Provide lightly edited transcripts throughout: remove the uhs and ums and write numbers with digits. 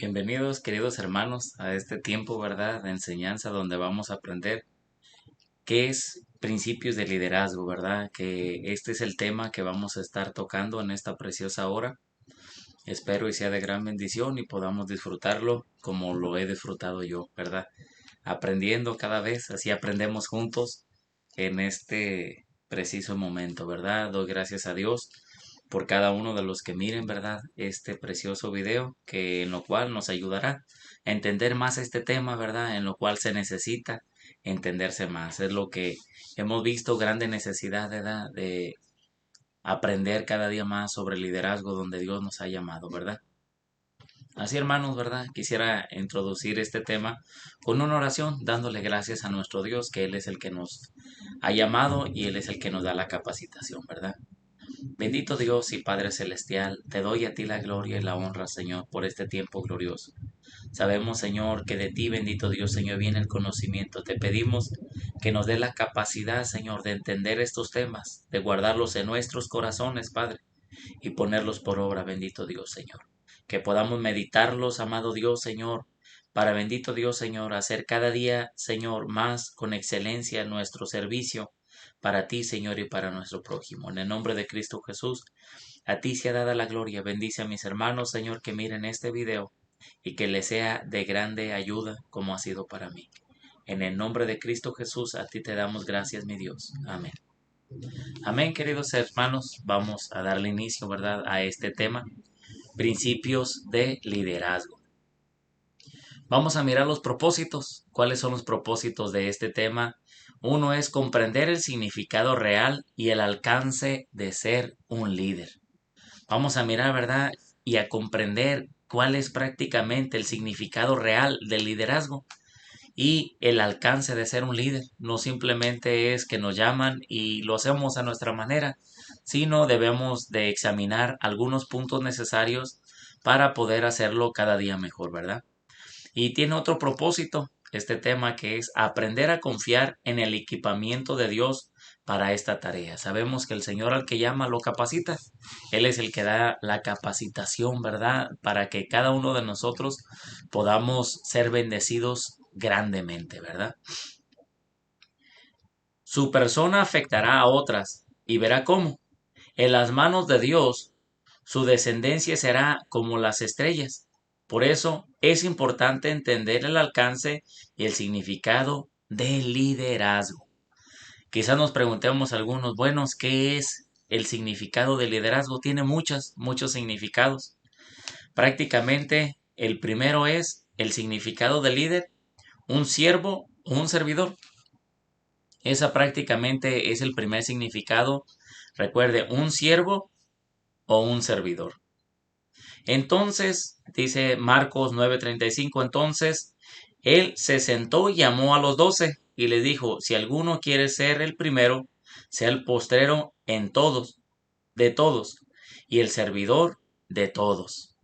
Bienvenidos, queridos hermanos, a este tiempo, ¿verdad?, de enseñanza donde vamos a aprender qué es principios de liderazgo, ¿verdad? Que este es el tema que vamos a estar tocando en esta preciosa hora. Espero y sea de gran bendición y podamos disfrutarlo como lo he disfrutado yo, ¿verdad? Aprendiendo cada vez, así aprendemos juntos en este preciso momento, ¿verdad? Doy gracias a Dios por cada uno de los que miren, ¿verdad? Este precioso video, que en lo cual nos ayudará a entender más este tema, ¿verdad? En lo cual se necesita entenderse más. Es lo que hemos visto, grande necesidad, ¿verdad?, de aprender cada día más sobre el liderazgo donde Dios nos ha llamado, ¿verdad? Así, hermanos, ¿verdad? Quisiera introducir este tema con una oración, dándole gracias a nuestro Dios, que Él es el que nos ha llamado y Él es el que nos da la capacitación, ¿verdad? Bendito Dios y Padre Celestial, te doy a ti la gloria y la honra, Señor, por este tiempo glorioso. Sabemos, Señor, que de ti, bendito Dios, Señor, viene el conocimiento. Te pedimos que nos dé la capacidad, Señor, de entender estos temas, de guardarlos en nuestros corazones, Padre, y ponerlos por obra, bendito Dios, Señor. Que podamos meditarlos, amado Dios, Señor, para, bendito Dios, Señor, hacer cada día, Señor, más con excelencia nuestro servicio para ti, Señor, y para nuestro prójimo. En el nombre de Cristo Jesús, a ti sea dada la gloria. Bendice a mis hermanos, Señor, que miren este video y que les sea de grande ayuda como ha sido para mí. En el nombre de Cristo Jesús, a ti te damos gracias, mi Dios. Amén. Amén, queridos hermanos. Vamos a darle inicio, ¿verdad?, a este tema, principios de liderazgo. Vamos a mirar los propósitos. ¿Cuáles son los propósitos de este tema? Uno es comprender el significado real y el alcance de ser un líder. Vamos a mirar, ¿verdad?, y a comprender cuál es prácticamente el significado real del liderazgo y el alcance de ser un líder. No simplemente es que nos llaman y lo hacemos a nuestra manera, sino debemos de examinar algunos puntos necesarios para poder hacerlo cada día mejor, ¿verdad? Y tiene otro propósito este tema, que es aprender a confiar en el equipamiento de Dios para esta tarea. Sabemos que el Señor al que llama lo capacita. Él es el que da la capacitación, ¿verdad?, para que cada uno de nosotros podamos ser bendecidos grandemente, ¿verdad? Su persona afectará a otras y verá cómo. En las manos de Dios, su descendencia será como las estrellas. Por eso es importante entender el alcance y el significado del liderazgo. Quizás nos preguntemos algunos, bueno, ¿qué es el significado del liderazgo? Tiene muchos significados. Prácticamente el primero es el significado del líder, un siervo o un servidor. Esa prácticamente es el primer significado. Recuerde, un siervo o un servidor. Entonces, dice Marcos 9:35, entonces él se sentó y llamó a los 12 y les dijo, si alguno quiere ser el primero, sea el postrero en todos, de todos, y el servidor de todos.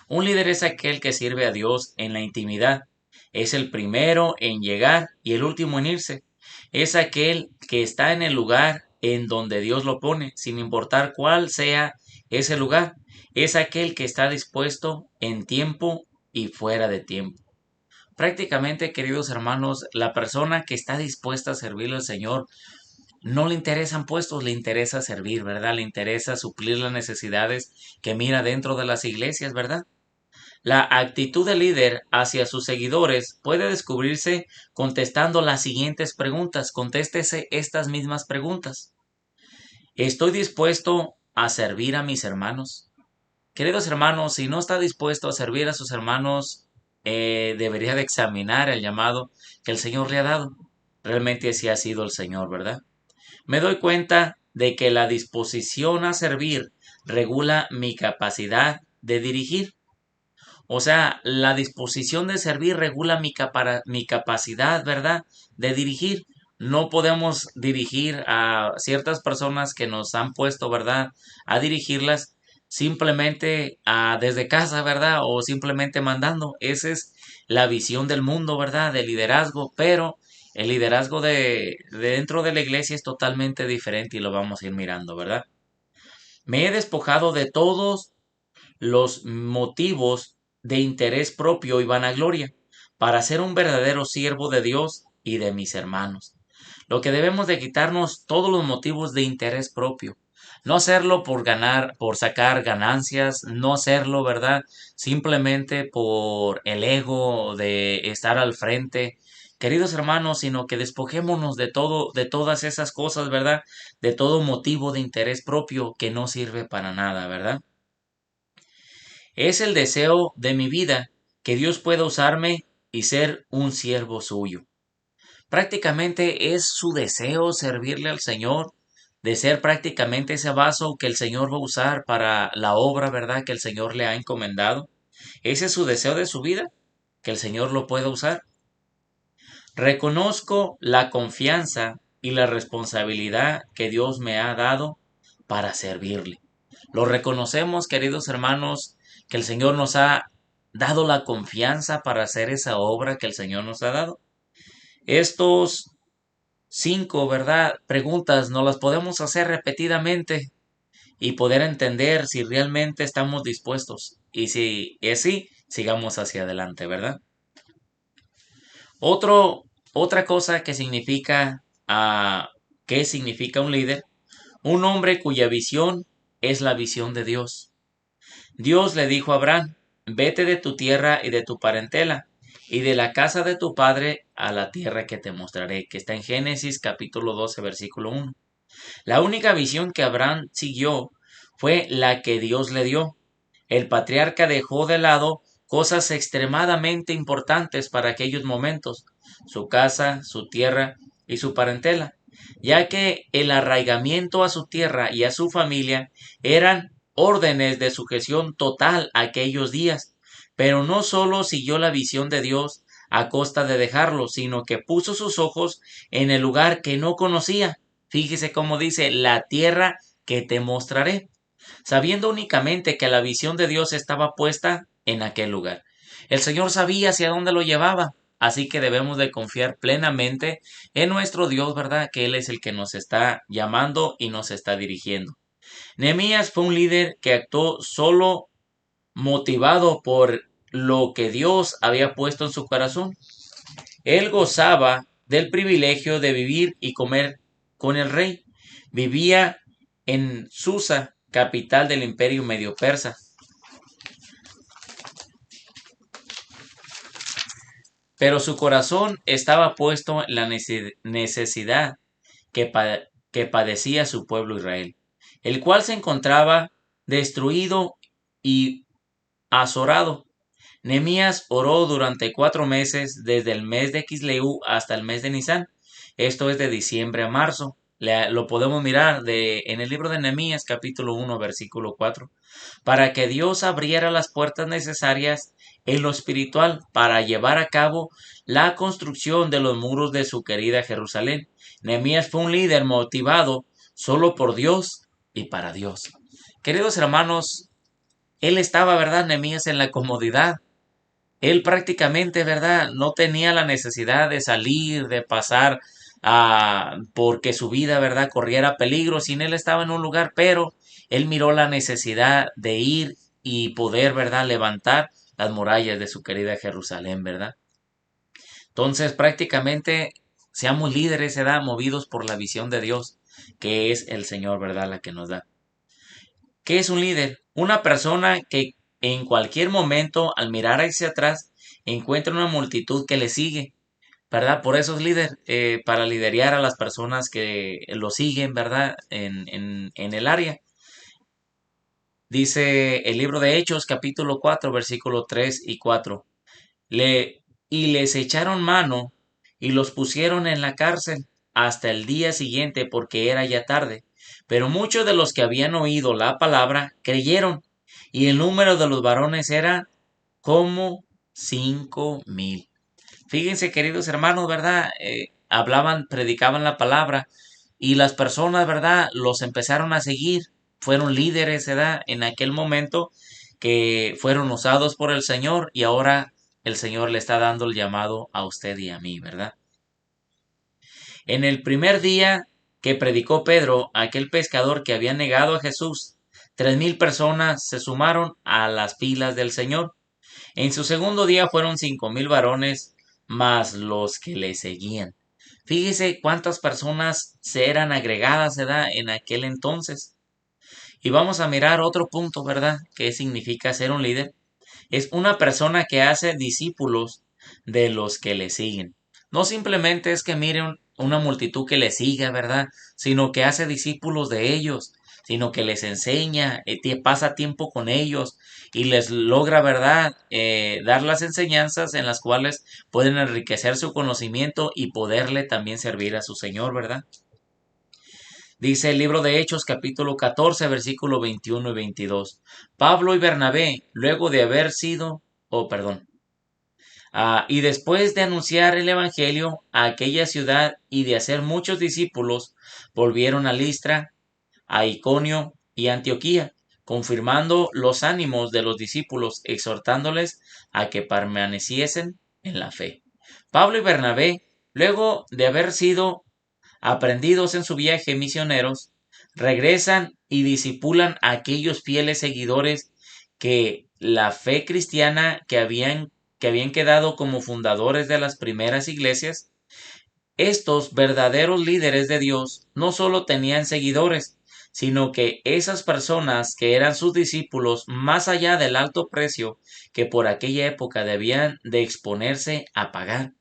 Un líder es aquel que sirve a Dios en la intimidad. Es el primero en llegar y el último en irse. Es aquel que está en el lugar en donde Dios lo pone, sin importar cuál sea ese lugar. Es aquel que está dispuesto en tiempo y fuera de tiempo. Prácticamente, queridos hermanos, la persona que está dispuesta a servirle al Señor no le interesan puestos, le interesa servir, ¿verdad? Le interesa suplir las necesidades que mira dentro de las iglesias, ¿verdad? La actitud del líder hacia sus seguidores puede descubrirse contestando las siguientes preguntas. Contéstese estas mismas preguntas. ¿Estoy dispuesto a servir a mis hermanos? Queridos hermanos, si no está dispuesto a servir a sus hermanos, debería de examinar el llamado que el Señor le ha dado. Realmente así ha sido el Señor, ¿verdad? Me doy cuenta de que la disposición a servir regula mi capacidad de dirigir. O sea, la disposición de servir regula mi capacidad, ¿verdad?, de dirigir. No podemos dirigir a ciertas personas que nos han puesto, ¿verdad?, a dirigirlas simplemente desde casa, ¿verdad?, o simplemente mandando. Esa es la visión del mundo, ¿verdad?, de liderazgo, pero el liderazgo de dentro de la iglesia es totalmente diferente y lo vamos a ir mirando, ¿verdad? Me he despojado de todos los motivos de interés propio y vanagloria, para ser un verdadero siervo de Dios y de mis hermanos. Lo que debemos de quitarnos todos los motivos de interés propio. No hacerlo por ganar, por sacar ganancias, no hacerlo, ¿verdad? Simplemente por el ego de estar al frente. Queridos hermanos, sino que despojémonos de todo, de todas esas cosas, ¿verdad? De todo motivo de interés propio que no sirve para nada, ¿verdad? Es el deseo de mi vida que Dios pueda usarme y ser un siervo suyo. Prácticamente es su deseo servirle al Señor, de ser prácticamente ese vaso que el Señor va a usar para la obra, ¿verdad?, que el Señor le ha encomendado. Ese es su deseo de su vida, que el Señor lo pueda usar. Reconozco la confianza y la responsabilidad que Dios me ha dado para servirle. Lo reconocemos, queridos hermanos, que el Señor nos ha dado la confianza para hacer esa obra que el Señor nos ha dado. Estos cinco, ¿verdad? Preguntas nos las podemos hacer repetidamente y poder entender si realmente estamos dispuestos. Y si es así, sigamos hacia adelante, ¿verdad? Otro, otra cosa que significa, ¿qué significa un líder? Un hombre cuya visión es la visión de Dios. Dios le dijo a Abraham, vete de tu tierra y de tu parentela y de la casa de tu padre a la tierra que te mostraré, que está en Génesis capítulo 12 versículo 1. La única visión que Abraham siguió fue la que Dios le dio. El patriarca dejó de lado cosas extremadamente importantes para aquellos momentos, su casa, su tierra y su parentela, ya que el arraigamiento a su tierra y a su familia eran órdenes de sujeción total aquellos días. Pero no solo siguió la visión de Dios a costa de dejarlo, sino que puso sus ojos en el lugar que no conocía. Fíjese cómo dice, la tierra que te mostraré, sabiendo únicamente que la visión de Dios estaba puesta en aquel lugar. El Señor sabía hacia dónde lo llevaba, así que debemos de confiar plenamente en nuestro Dios, ¿verdad? Que Él es el que nos está llamando y nos está dirigiendo. Nehemías fue un líder que actuó solo motivado por lo que Dios había puesto en su corazón. Él gozaba del privilegio de vivir y comer con el rey. Vivía en Susa, capital del imperio medio persa. Pero su corazón estaba puesto en la necesidad que, que padecía su pueblo Israel, el cual se encontraba destruido y azorado. Nehemías oró durante 4 meses, desde el mes de Kisleu hasta el mes de Nisan. Esto es de diciembre a marzo. Lo podemos mirar en el libro de Nehemías, capítulo 1, versículo 4. Para que Dios abriera las puertas necesarias en lo espiritual para llevar a cabo la construcción de los muros de su querida Jerusalén. Nehemías fue un líder motivado solo por Dios y para Dios. Queridos hermanos, él estaba, ¿verdad, Nehemías, en la comodidad? Él prácticamente, ¿verdad?, no tenía la necesidad de salir, de pasar porque su vida, ¿verdad?, corriera peligro. Sin él estaba en un lugar, pero él miró la necesidad de ir y poder, ¿verdad?, levantar las murallas de su querida Jerusalén, ¿verdad? Entonces, prácticamente, seamos líderes, ¿verdad?, movidos por la visión de Dios, que es el Señor, ¿verdad?, la que nos da. ¿Qué es un líder? Una persona que en cualquier momento, al mirar hacia atrás, encuentra una multitud que le sigue, ¿verdad? Por eso es líder, para liderar a las personas que lo siguen, ¿verdad? En el área. Dice el libro de Hechos, capítulo 4, versículo 3 y 4. Y les echaron mano y los pusieron en la cárcel hasta el día siguiente porque era ya tarde. Pero muchos de los que habían oído la palabra creyeron, y el número de los varones era como 5,000. Fíjense, queridos hermanos, ¿verdad? Hablaban, predicaban la palabra y las personas, ¿verdad?, los empezaron a seguir. Fueron líderes, ¿verdad?, en aquel momento, que fueron usados por el Señor, y ahora el Señor le está dando el llamado a usted y a mí, ¿verdad? En el primer día que predicó Pedro, aquel pescador que había negado a Jesús, 3,000 personas se sumaron a las filas del Señor. En su segundo día fueron 5,000 varones, más los que le seguían. Fíjese cuántas personas se eran agregadas, ¿verdad? En aquel entonces. Y vamos a mirar otro punto, ¿verdad? ¿Qué significa ser un líder? Es una persona que hace discípulos de los que le siguen. No simplemente es que miren una multitud que le siga, ¿verdad? Sino que hace discípulos de ellos, sino que les enseña, pasa tiempo con ellos y les logra, ¿verdad? Dar las enseñanzas en las cuales pueden enriquecer su conocimiento y poderle también servir a su Señor, ¿verdad? Dice el libro de Hechos capítulo 14 versículo 21 y 22. Pablo y Bernabé, luego de haber sido, perdón, y después de anunciar el Evangelio a aquella ciudad y de hacer muchos discípulos, volvieron a Listra, a Iconio y Antioquía, confirmando los ánimos de los discípulos, exhortándoles a que permaneciesen en la fe. Pablo y Bernabé, luego de haber sido aprendidos en su viaje misioneros, regresan y disipulan a aquellos fieles seguidores que la fe cristiana que habían quedado como fundadores de las primeras iglesias. Estos verdaderos líderes de Dios no solo tenían seguidores, sino que esas personas que eran sus discípulos, más allá del alto precio que por aquella época debían de exponerse a pagar.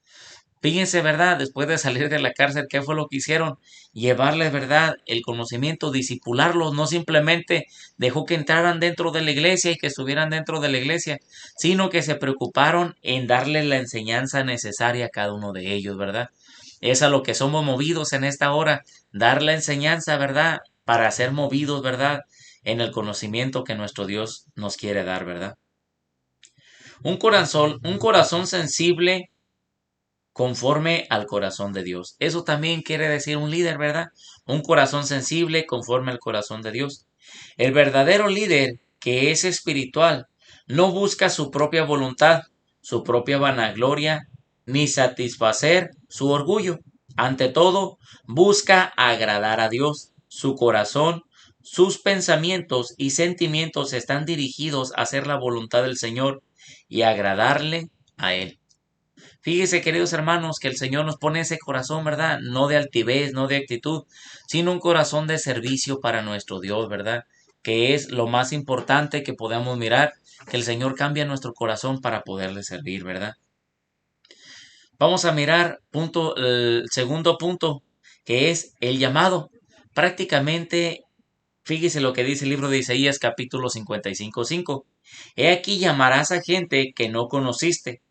Fíjense, ¿verdad? Después de salir de la cárcel, ¿qué fue lo que hicieron? Llevarles, ¿verdad? El conocimiento, disipularlos, no simplemente dejó que entraran dentro de la iglesia y que estuvieran dentro de la iglesia, sino que se preocuparon en darles la enseñanza necesaria a cada uno de ellos, ¿verdad? Es a lo que somos movidos en esta hora, dar la enseñanza, ¿verdad? Para ser movidos, ¿verdad? En el conocimiento que nuestro Dios nos quiere dar, ¿verdad? Un corazón sensible conforme al corazón de Dios. Eso también quiere decir un líder, ¿verdad? Un corazón sensible conforme al corazón de Dios. El verdadero líder que es espiritual no busca su propia voluntad, su propia vanagloria, ni satisfacer su orgullo. Ante todo, busca agradar a Dios. Su corazón, sus pensamientos y sentimientos están dirigidos a hacer la voluntad del Señor y agradarle a Él. Fíjese, queridos hermanos, que el Señor nos pone ese corazón, ¿verdad? No de altivez, no de actitud, sino un corazón de servicio para nuestro Dios, ¿verdad? Que es lo más importante que podamos mirar, que el Señor cambia nuestro corazón para poderle servir, ¿verdad? Vamos a mirar el segundo punto, que es el llamado. Prácticamente, fíjese lo que dice el libro de Isaías capítulo 55:5. He aquí llamarás a gente que no conociste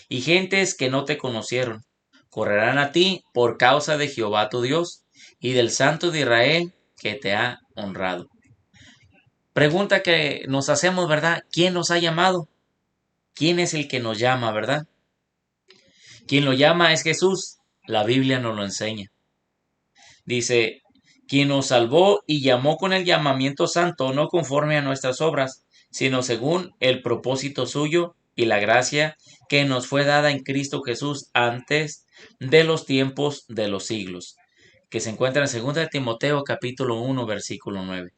y gentes que no te conocieron. Correrán a ti por causa de Jehová tu Dios y del Santo de Israel que te ha honrado. Pregunta que nos hacemos, ¿verdad? ¿Quién nos ha llamado? ¿Quién es el que nos llama, verdad? Quien lo llama es Jesús. La Biblia nos lo enseña. Dice, quien nos salvó y llamó con el llamamiento santo, no conforme a nuestras obras, sino según el propósito suyo y la gracia que nos fue dada en Cristo Jesús antes de los tiempos de los siglos, que se encuentra en 2 de Timoteo capítulo 1 versículo 9.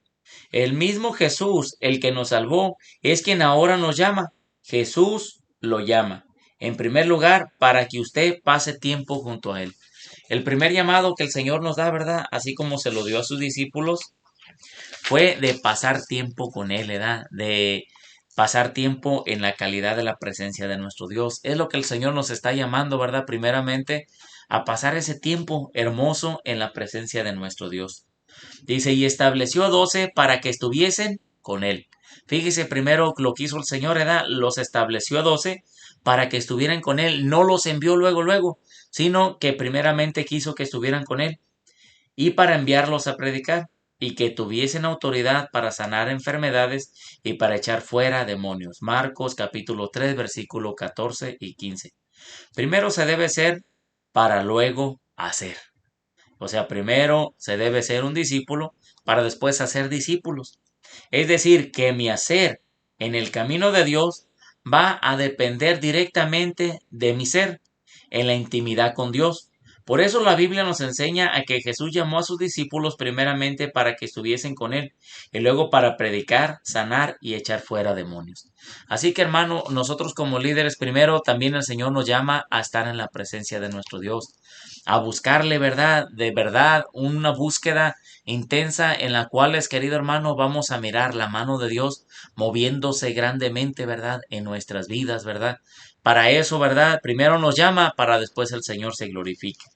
El mismo Jesús, el que nos salvó, es quien ahora nos llama. Jesús lo llama. En primer lugar, para que usted pase tiempo junto a Él. El primer llamado que el Señor nos da, ¿verdad? Así como se lo dio a sus discípulos, fue de pasar tiempo con Él, ¿verdad? De pasar tiempo en la calidad de la presencia de nuestro Dios. Es lo que el Señor nos está llamando, ¿verdad? Primeramente, a pasar ese tiempo hermoso en la presencia de nuestro Dios. Dice, y estableció 12 para que estuviesen con Él. Fíjese primero lo que hizo el Señor, ¿verdad? Los estableció 12 para que estuvieran con Él. No los envió luego, sino que primeramente quiso que estuvieran con Él y para enviarlos a predicar y que tuviesen autoridad para sanar enfermedades y para echar fuera demonios. Marcos capítulo 3 versículo 14 y 15. Primero se debe ser para luego hacer. O sea, primero se debe ser un discípulo para después hacer discípulos. Es decir, que mi hacer en el camino de Dios va a depender directamente de mi ser en la intimidad con Dios, Por eso la Biblia nos enseña a que Jesús llamó a sus discípulos primeramente para que estuviesen con él y luego para predicar, sanar y echar fuera demonios. Así que hermano, nosotros como líderes primero también el Señor nos llama a estar en la presencia de nuestro Dios, a buscarle verdad, de verdad, una búsqueda intensa en la cual, querido hermano, vamos a mirar la mano de Dios moviéndose grandemente, ¿verdad? En nuestras vidas, ¿verdad? Para eso, ¿verdad? Primero nos llama para después el Señor se glorifique.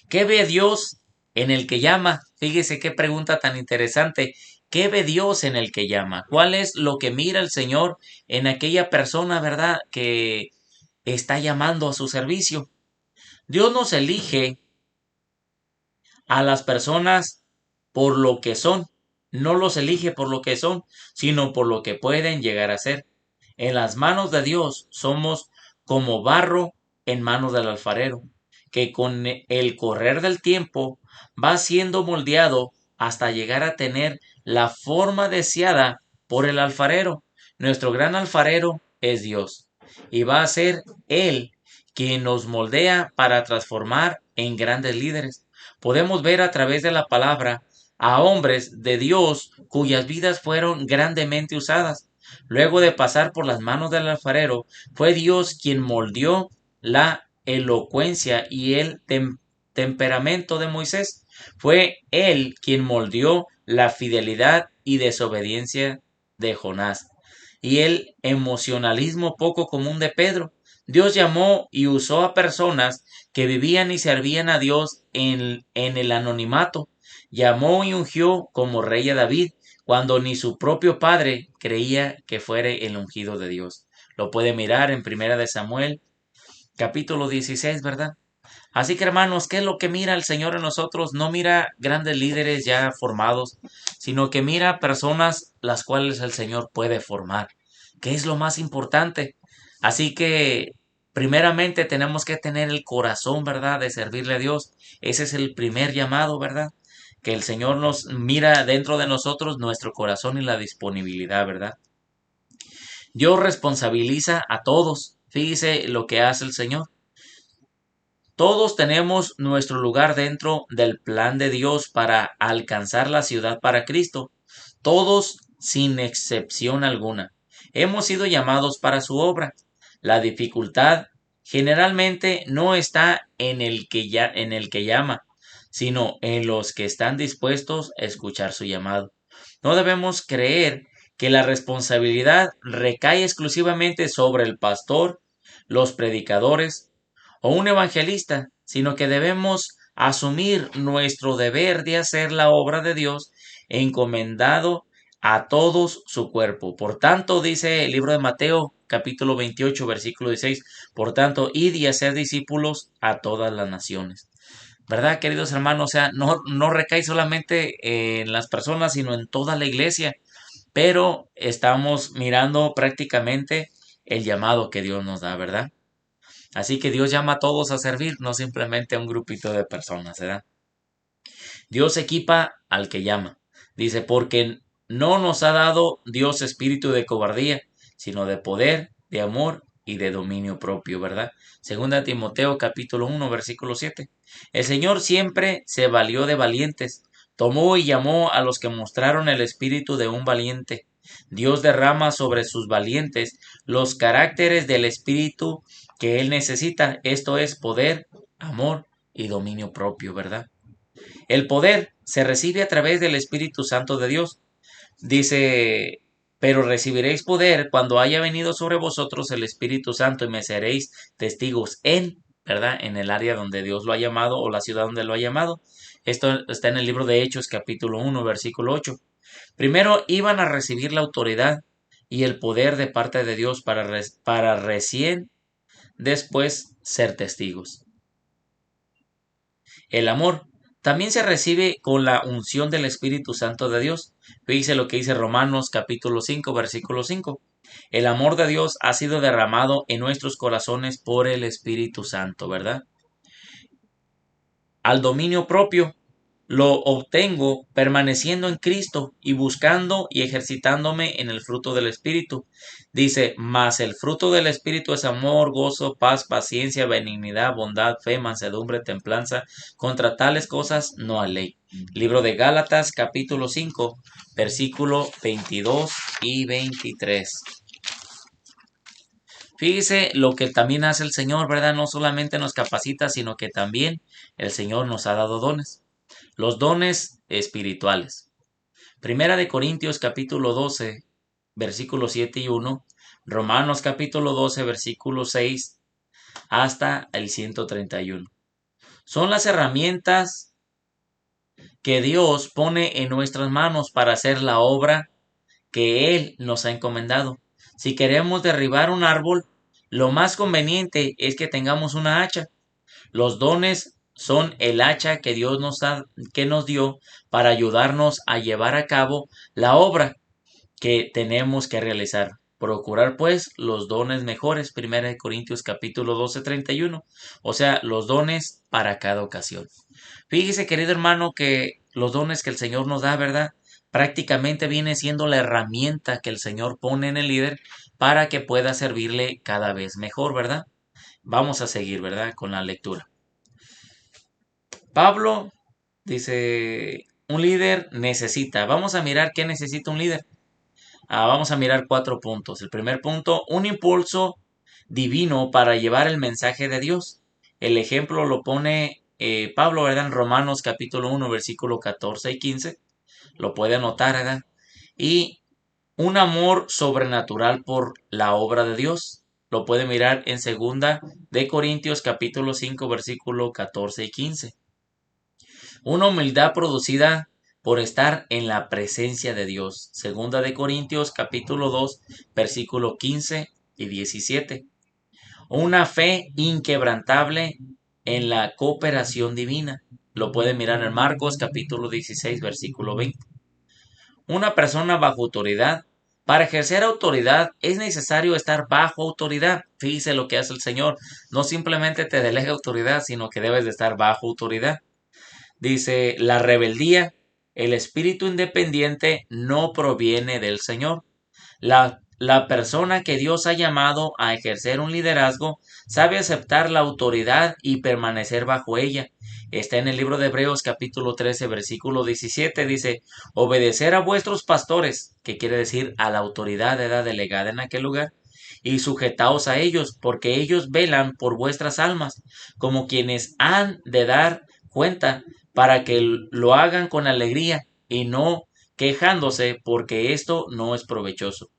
¿Qué ve Dios en el que llama? Fíjese qué pregunta tan interesante. ¿Qué ve Dios en el que llama? ¿Cuál es lo que mira el Señor en aquella persona, verdad, que está llamando a su servicio? Dios nos elige a las personas por lo que son. No los elige por lo que son, sino por lo que pueden llegar a ser. En las manos de Dios somos como barro en manos del alfarero, que con el correr del tiempo va siendo moldeado hasta llegar a tener la forma deseada por el alfarero. Nuestro gran alfarero es Dios, y va a ser Él quien nos moldea para transformar en grandes líderes. Podemos ver a través de la palabra a hombres de Dios cuyas vidas fueron grandemente usadas. Luego de pasar por las manos del alfarero, fue Dios quien moldeó la elocuencia y el temperamento de Moisés. Fue él quien moldeó la fidelidad y desobediencia de Jonás y el emocionalismo poco común de Pedro. Dios llamó y usó a personas que vivían y servían a Dios en el anonimato. Llamó y ungió como rey a David, cuando ni su propio padre creía que fuera el ungido de Dios. Lo puede mirar en Primera de Samuel, capítulo 16, ¿verdad? Así que hermanos, ¿qué es lo que mira el Señor en nosotros? No mira grandes líderes ya formados, sino que mira personas las cuales el Señor puede formar, que es lo más importante. Así que primeramente tenemos que tener el corazón, ¿verdad?, de servirle a Dios. Ese es el primer llamado, ¿verdad? Que el Señor nos mira dentro de nosotros nuestro corazón y la disponibilidad, ¿verdad? Dios responsabiliza a todos. Fíjese lo que hace el Señor. Todos tenemos nuestro lugar dentro del plan de Dios para alcanzar la ciudad para Cristo. Todos sin excepción alguna. Hemos sido llamados para su obra. La dificultad generalmente no está en el que llama, sino en los que están dispuestos a escuchar su llamado. No debemos creer que la responsabilidad recae exclusivamente sobre el pastor, los predicadores o un evangelista, sino que debemos asumir nuestro deber de hacer la obra de Dios encomendado a todos su cuerpo. Por tanto, dice el libro de Mateo, capítulo 28, versículo 16, por tanto, id y hacer discípulos a todas las naciones. ¿Verdad, queridos hermanos? O sea, no recae solamente en las personas, sino en toda la iglesia. Pero estamos mirando prácticamente el llamado que Dios nos da, ¿verdad? Así que Dios llama a todos a servir, no simplemente a un grupito de personas, ¿verdad? Dios equipa al que llama. Dice, porque no nos ha dado Dios espíritu de cobardía, sino de poder, de amor y de dominio propio, ¿verdad? Segunda Timoteo capítulo 1, versículo 7. El Señor siempre se valió de valientes, tomó y llamó a los que mostraron el espíritu de un valiente. Dios derrama sobre sus valientes los caracteres del espíritu que Él necesita, esto es poder, amor y dominio propio, ¿verdad? El poder se recibe a través del Espíritu Santo de Dios. Dice, pero recibiréis poder cuando haya venido sobre vosotros el Espíritu Santo y me seréis testigos ¿verdad? En el área donde Dios lo ha llamado o la ciudad donde lo ha llamado. Esto está en el libro de Hechos, capítulo 1, versículo 8. Primero iban a recibir la autoridad y el poder de parte de Dios para recién después ser testigos. El amor también se recibe con la unción del Espíritu Santo de Dios. Dice lo que dice Romanos capítulo 5, versículo 5. El amor de Dios ha sido derramado en nuestros corazones por el Espíritu Santo, ¿verdad? Al dominio propio. lo obtengo permaneciendo en Cristo y buscando y ejercitándome en el fruto del Espíritu. Dice, mas el fruto del Espíritu es amor, gozo, paz, paciencia, benignidad, bondad, fe, mansedumbre, templanza. Contra tales cosas no hay ley. Libro de Gálatas, capítulo 5, versículo 22 y 23. Fíjese lo que también hace el Señor, ¿verdad? No solamente nos capacita, sino que también el Señor nos ha dado dones. Los dones espirituales. Primera de Corintios capítulo 12, versículos 7 y 1. Romanos capítulo 12, versículo 6 hasta el 131. Son las herramientas que Dios pone en nuestras manos para hacer la obra que Él nos ha encomendado. Si queremos derribar un árbol, lo más conveniente es que tengamos una hacha. Los dones son el hacha que Dios que nos dio para ayudarnos a llevar a cabo la obra que tenemos que realizar. Procurar pues los dones mejores, 1 Corintios capítulo 12, 31. O sea, los dones para cada ocasión. Fíjese, querido hermano, que los dones que el Señor nos da, ¿verdad? Prácticamente viene siendo la herramienta que el Señor pone en el líder para que pueda servirle cada vez mejor, ¿verdad? Vamos a seguir, ¿verdad? Con la lectura. Pablo dice, un líder necesita. Vamos a mirar qué necesita un líder. Vamos a mirar 4 puntos. El primer punto, un impulso divino para llevar el mensaje de Dios. El ejemplo lo pone Pablo, ¿verdad? En Romanos capítulo 1, versículo 14 y 15. Lo puede anotar, ¿verdad? Y un amor sobrenatural por la obra de Dios. Lo puede mirar en 2 Corintios capítulo 5, versículo 14 y 15. Una humildad producida por estar en la presencia de Dios. 2 Corintios capítulo 2, versículo 15 y 17. Una fe inquebrantable en la cooperación divina. Lo puede mirar en Marcos capítulo 16, versículo 20. Una persona bajo autoridad. Para ejercer autoridad es necesario estar bajo autoridad. Fíjese lo que hace el Señor. No simplemente te delega autoridad, sino que debes de estar bajo autoridad. Dice, la rebeldía, el espíritu independiente no proviene del Señor. La persona que Dios ha llamado a ejercer un liderazgo sabe aceptar la autoridad y permanecer bajo ella. Está en el libro de Hebreos capítulo 13 versículo 17. Dice, obedecer a vuestros pastores, que quiere decir a la autoridad de edad delegada en aquel lugar, y sujetaos a ellos, porque ellos velan por vuestras almas, como quienes han de dar cuenta, para que lo hagan con alegría y no quejándose, porque esto no es provechoso.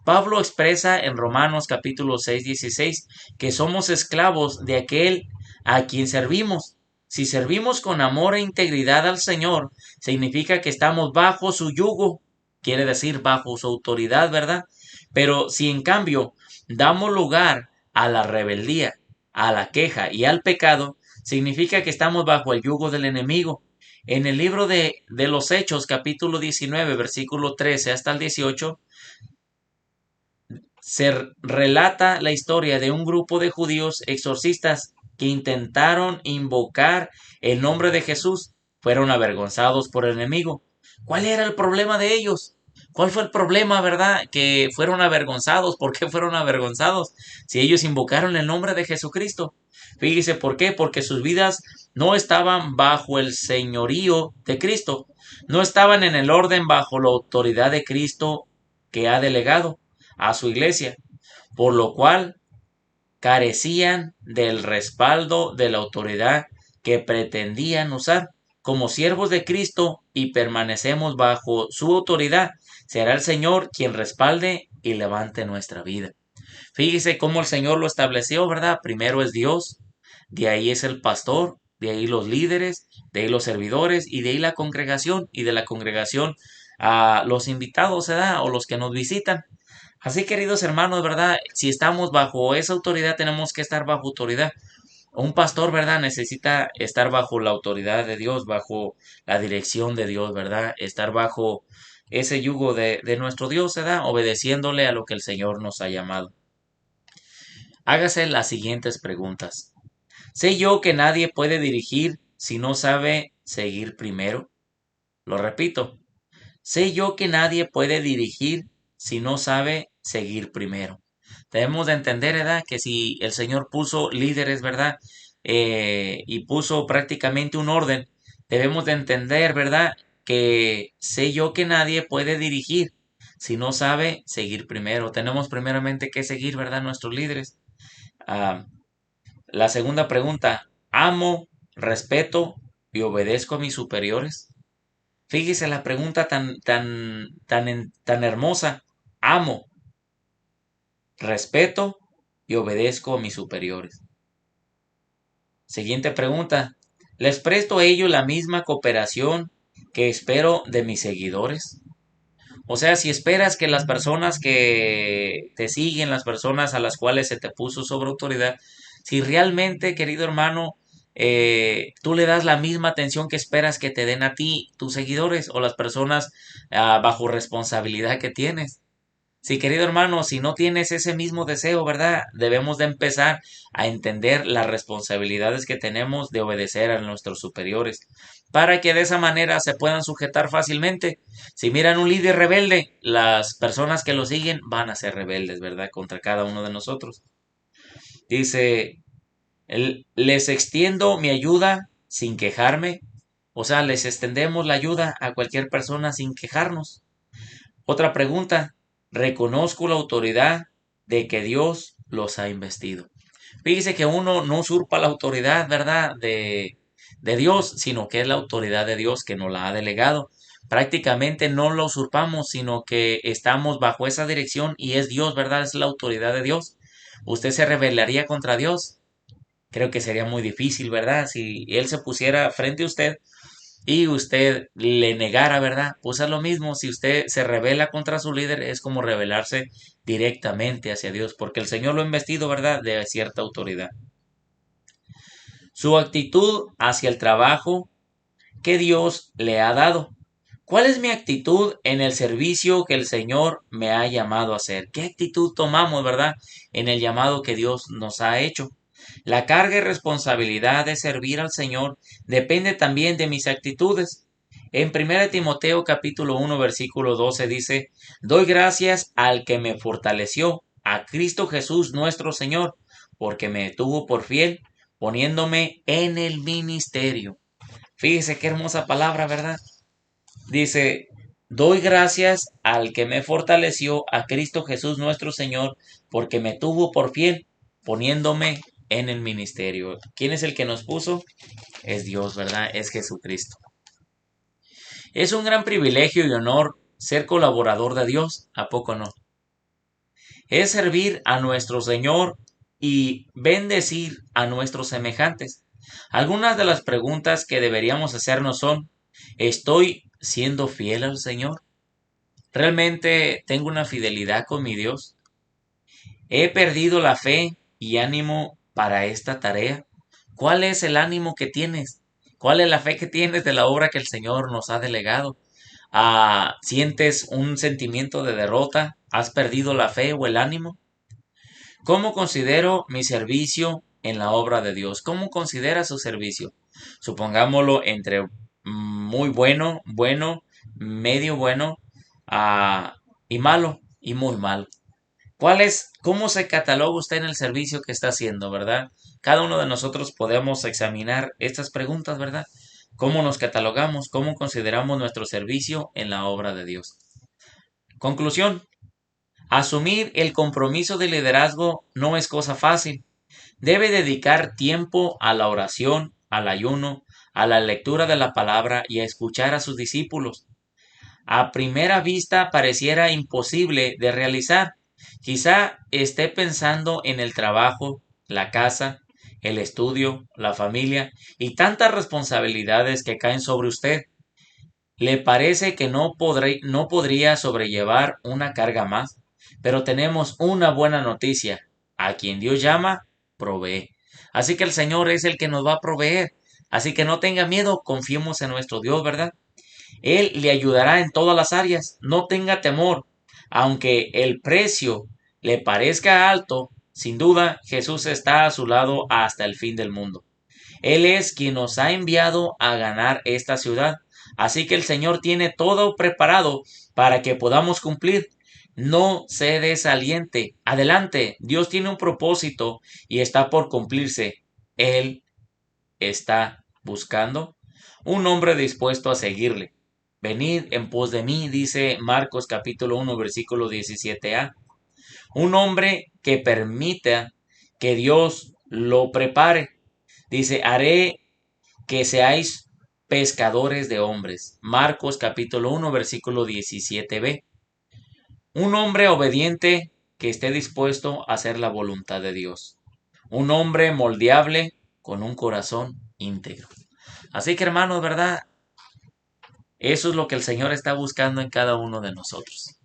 Pablo expresa en Romanos capítulo 6, 16 que somos esclavos de aquel a quien servimos. Si servimos con amor e integridad al Señor, significa que estamos bajo su yugo, quiere decir bajo su autoridad, ¿verdad? Pero si en cambio damos lugar a la rebeldía, a la queja y al pecado, significa que estamos bajo el yugo del enemigo. En el libro de los Hechos, capítulo 19, versículo 13 hasta el 18, se relata la historia de un grupo de judíos exorcistas que intentaron invocar el nombre de Jesús. Fueron avergonzados por el enemigo. ¿Cuál era el problema de ellos? ¿Cuál fue el problema, verdad? Que fueron avergonzados. ¿Por qué fueron avergonzados? Si ellos invocaron el nombre de Jesucristo. Fíjese por qué. Porque sus vidas no estaban bajo el señorío de Cristo. No estaban en el orden bajo la autoridad de Cristo que ha delegado a su iglesia, por lo cual carecían del respaldo de la autoridad que pretendían usar. Como siervos de Cristo y permanecemos bajo su autoridad, será el Señor quien respalde y levante nuestra vida. Fíjese cómo el Señor lo estableció, ¿verdad? Primero es Dios, de ahí es el pastor, de ahí los líderes, de ahí los servidores y de ahí la congregación y de la congregación a los invitados, ¿verdad? O los que nos visitan. Así, queridos hermanos, ¿verdad? Si estamos bajo esa autoridad, tenemos que estar bajo autoridad. Un pastor, ¿verdad? Necesita estar bajo la autoridad de Dios, bajo la dirección de Dios, ¿verdad? Estar bajo ese yugo de nuestro Dios, ¿verdad? Obedeciéndole a lo que el Señor nos ha llamado. Hágase las siguientes preguntas. Sé yo que nadie puede dirigir seguir primero? Lo repito, sé yo que nadie puede dirigir si no sabe seguir primero. Debemos de entender, ¿verdad? Que si el Señor puso líderes, ¿verdad? Y puso prácticamente un orden, debemos de entender, ¿verdad? Que sé yo que nadie puede dirigir si no sabe seguir primero. Tenemos primeramente que seguir, ¿verdad? Nuestros líderes. Ah, la segunda pregunta, ¿amo, respeto y obedezco a mis superiores? Fíjese la pregunta tan hermosa. Amo, respeto y obedezco a mis superiores. Siguiente pregunta. ¿Les presto a ellos la misma cooperación que espero de mis seguidores? O sea, si esperas que las personas que te siguen, las personas a las cuales se te puso sobre autoridad, si realmente, querido hermano, tú le das la misma atención que esperas que te den a ti, tus seguidores o las personas bajo responsabilidad que tienes. Sí, querido hermano, si no tienes ese mismo deseo, ¿verdad? Debemos de empezar a entender las responsabilidades que tenemos de obedecer a nuestros superiores, para que de esa manera se puedan sujetar fácilmente. Si miran un líder rebelde, las personas que lo siguen van a ser rebeldes, ¿verdad? Contra cada uno de nosotros. Dice, les extiendo mi ayuda sin quejarme. O sea, les extendemos la ayuda a cualquier persona sin quejarnos. Otra pregunta, reconozco la autoridad de que Dios los ha investido. Fíjese que uno no usurpa la autoridad, ¿verdad? De Dios, sino que es la autoridad de Dios que nos la ha delegado. Prácticamente no la usurpamos, sino que estamos bajo esa dirección y es Dios, ¿verdad? Es la autoridad de Dios. ¿Usted se rebelaría contra Dios? Creo que sería muy difícil, ¿verdad? Si Él se pusiera frente a usted y usted le negara, ¿verdad? Pues es lo mismo, si usted se rebela contra su líder, es como rebelarse directamente hacia Dios, porque el Señor lo ha investido, ¿verdad? De cierta autoridad. Su actitud hacia el trabajo que Dios le ha dado. ¿Cuál es mi actitud en el servicio que el Señor me ha llamado a hacer? ¿Qué actitud tomamos, verdad, en el llamado que Dios nos ha hecho? La carga y responsabilidad de servir al Señor depende también de mis actitudes. En 1 Timoteo capítulo 1 versículo 12 dice, doy gracias al que me fortaleció, a Cristo Jesús nuestro Señor, porque me tuvo por fiel, poniéndome en el ministerio. Fíjese qué hermosa palabra, ¿verdad? Dice, doy gracias al que me fortaleció, a Cristo Jesús nuestro Señor, porque me tuvo por fiel, poniéndome en el ministerio. ¿Quién es el que nos puso? Es Dios, ¿verdad? Es Jesucristo. Es un gran privilegio y honor ser colaborador de Dios, ¿a poco no? Es servir a nuestro Señor y bendecir a nuestros semejantes. Algunas de las preguntas que deberíamos hacernos son, ¿estoy siendo fiel al Señor? ¿Realmente tengo una fidelidad con mi Dios? ¿He perdido la fe y ánimo para esta tarea? ¿Cuál es el ánimo que tienes? ¿Cuál es la fe que tienes de la obra que el Señor nos ha delegado? ¿Sientes un sentimiento de derrota? ¿Has perdido la fe o el ánimo? ¿Cómo considero mi servicio en la obra de Dios? ¿Cómo considera su servicio? Supongámoslo entre muy bueno, bueno, medio bueno, y malo y muy malo. ¿Cómo se cataloga usted en el servicio que está haciendo, verdad? Cada uno de nosotros podemos examinar estas preguntas, ¿verdad? ¿Cómo nos catalogamos? ¿Cómo consideramos nuestro servicio en la obra de Dios? Conclusión. Asumir el compromiso de liderazgo no es cosa fácil. Debe dedicar tiempo a la oración, al ayuno, a la lectura de la palabra y a escuchar a sus discípulos. A primera vista pareciera imposible de realizar. Quizá esté pensando en el trabajo, la casa, el estudio, la familia y tantas responsabilidades que caen sobre usted. ¿Le parece que no podría sobrellevar una carga más? Pero tenemos una buena noticia. A quien Dios llama, provee. Así que el Señor es el que nos va a proveer. Así que no tenga miedo, confiemos en nuestro Dios, ¿verdad? Él le ayudará en todas las áreas. No tenga temor. Aunque el precio le parezca alto, sin duda Jesús está a su lado hasta el fin del mundo. Él es quien nos ha enviado a ganar esta ciudad. Así que el Señor tiene todo preparado para que podamos cumplir. No se desaliente. Adelante. Dios tiene un propósito y está por cumplirse. Él está buscando un hombre dispuesto a seguirle. Venid en pos de mí, dice Marcos capítulo 1, versículo 17a. Un hombre que permita que Dios lo prepare. Dice, haré que seáis pescadores de hombres. Marcos capítulo 1, versículo 17b. Un hombre obediente que esté dispuesto a hacer la voluntad de Dios. Un hombre moldeable con un corazón íntegro. Así que hermanos, ¿verdad? Eso es lo que el Señor está buscando en cada uno de nosotros.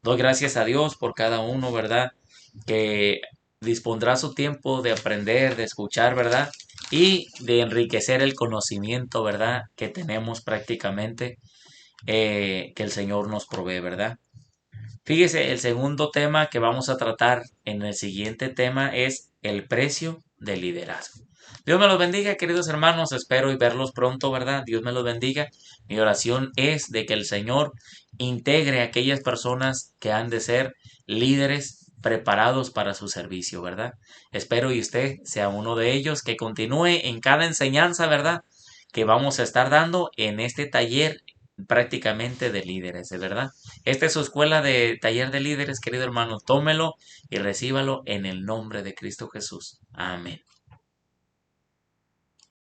Doy gracias a Dios por cada uno, ¿verdad? Que dispondrá su tiempo de aprender, de escuchar, ¿verdad? Y de enriquecer el conocimiento, ¿verdad? Que tenemos prácticamente, que el Señor nos provee, ¿verdad? Fíjese, el segundo tema que vamos a tratar en el siguiente tema es el precio del liderazgo. Dios me los bendiga, queridos hermanos. Espero y verlos pronto, ¿verdad? Dios me los bendiga. Mi oración es de que el Señor integre a aquellas personas que han de ser líderes preparados para su servicio, ¿verdad? Espero y usted sea uno de ellos, que continúe en cada enseñanza, ¿verdad? Que vamos a estar dando en este taller prácticamente de líderes, ¿de verdad? Esta es su escuela de taller de líderes, querido hermano. Tómelo y recíbalo en el nombre de Cristo Jesús. Amén.